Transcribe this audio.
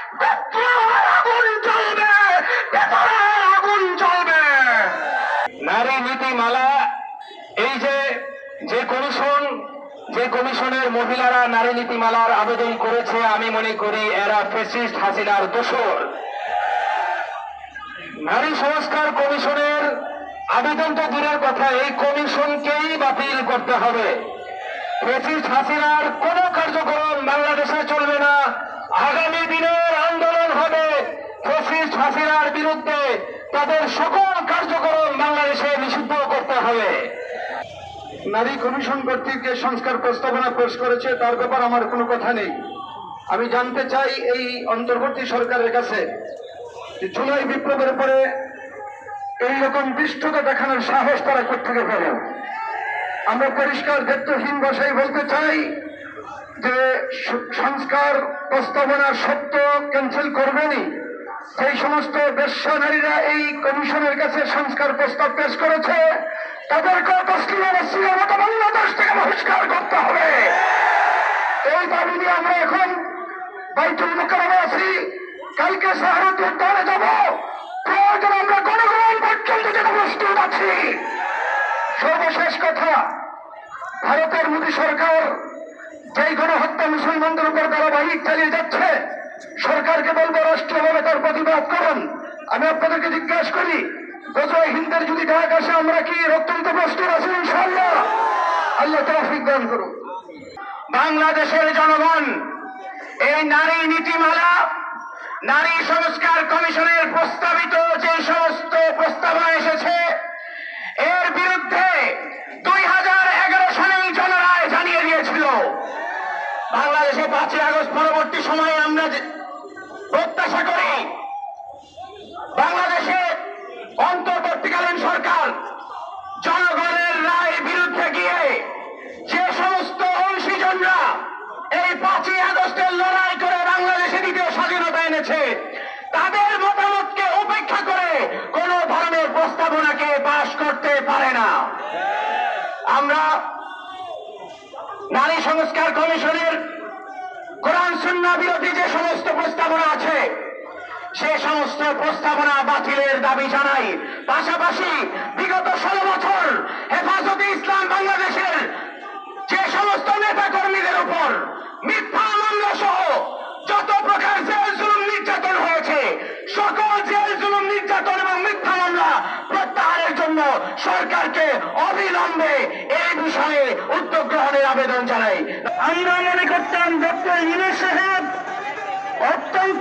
আগুন জ্বলবে, ভেতরে আগুন জ্বলবে। নারী নীতিমালা, এই যে কমিশনের মহিলারা নারী নীতিমালার আবেদন করেছে, আমি মনে করি এরা ফ্যাসিস্ট হাসিনার দোসর। নারী সংস্কার কমিশনের আবেদন তো দূরের কথা, এই কমিশনকেই বাতিল করতে হবে। ফ্যাসিস্ট হাসিনার কোন কার্যক্রম বাংলাদেশে চলবে না। আগামী দিনের আন্দোলন হবে ফ্যাসিস্ট হাসিনার বিরুদ্ধে, তাদের সকল কার্যক্রম বাংলাদেশে নিষিদ্ধ করতে হবে। নারী কমিশন কর্তৃক যে সংস্কার প্রস্তাবনা পেশ করেছে তার ব্যাপারে আমার কোনো কথা নেই। আমি জানতে চাই এই অন্তর্বর্তী সরকারের কাছে যে জুলাই বিপ্লবের পরে এইরকম দৃষ্টতা দেখানোর সাহস তারা কোত্থেকে পেল। আমরা পরিষ্কার দায়িত্বহীন ভাষায় বলতে চাই যে সংস্কার প্রস্তাবনা সত্য ক্যান্সেল করবেনই। সেই সমস্ত বেশ্যা নারীরা এই কমিশনের কাছে সংস্কার প্রস্তাব পেশ করেছে, তাদেরকে বাংলাদেশ থেকে বহিষ্কার করতে হবে। এই দাবি নিয়ে আমরা এখন বাইতুল মুকাররমে আছি, কালকে শাহরুখ উদ্যানে যাব, প্রয়োজন আমরা গণগণ পর্যন্ত যেতে প্রস্তুত আছি। সর্বশেষ কথা, ভারতের মোদী সরকার যেই গণহত্যা মুসলমানদের উপর ধারাবাহিক চালিয়ে যাচ্ছে, সরকারকে বলবো রাষ্ট্রীয়ভাবে তার প্রতিবাদ করুন। আমি আপনাদেরকে জিজ্ঞাসা করি, গজওয়ে হিন্দের যদি ডাক আসে আমরা কি রক্ত দিতে প্রস্তুত আছি? ইনশাআল্লাহ। আল্লাহ তৌফিক দান করুন। বাংলাদেশের জনগণ এই নারী নীতিমালা, নারী সংস্কার কমিশনের প্রস্তাবিত যে সমস্ত প্রস্তাবনা এসেছে, এর বিরুদ্ধে 2011 সালেই জনরায় জানিয়ে দিয়েছিল। বাংলাদেশে 5ই আগস্ট পরবর্তী সময়ে আমরা প্রত্যাশা করি বাংলাদেশে অন্তর্বর্তীকালীন সরকার জনগণের রায়ের বিরুদ্ধে গিয়ে যে সমস্ত অংশীজনরা এই 5ই আগস্টের লড়াই করে বাংলাদেশে দ্বিতীয় স্বাধীনতা এনেছে, তাদের মতামতকে উপেক্ষা করে কোন ধরনের প্রস্তাবনাকে পাশ করতে পারে না। আমরা নারী সংস্কার কমিশনের কোরআন সুন্নাহ বিরোধী যে সমস্ত প্রস্তাবনা আছে, সে সমস্ত প্রস্তাবনা বাতিলের দাবি জানাই। পাশাপাশি বিগত 16 বছর হেফাজতে ইসলাম বাংলাদেশের যে সমস্ত নেতা কর্মীদের উপর মিথ্যা মামলা সহ যত প্রকার জেল জুলুম নির্যাতন হয়েছে, সকল জেল জুলুম নির্যাতন এবং মিথ্যা মামলা প্রত্যাহারের জন্য সরকারকে অবিলম্বে এই বিষয়ে উদ্যোগ গ্রহণের আবেদন জানাই। আমরা মনে করতাম ডক্টর ইউনূস সাহেব অত্যন্ত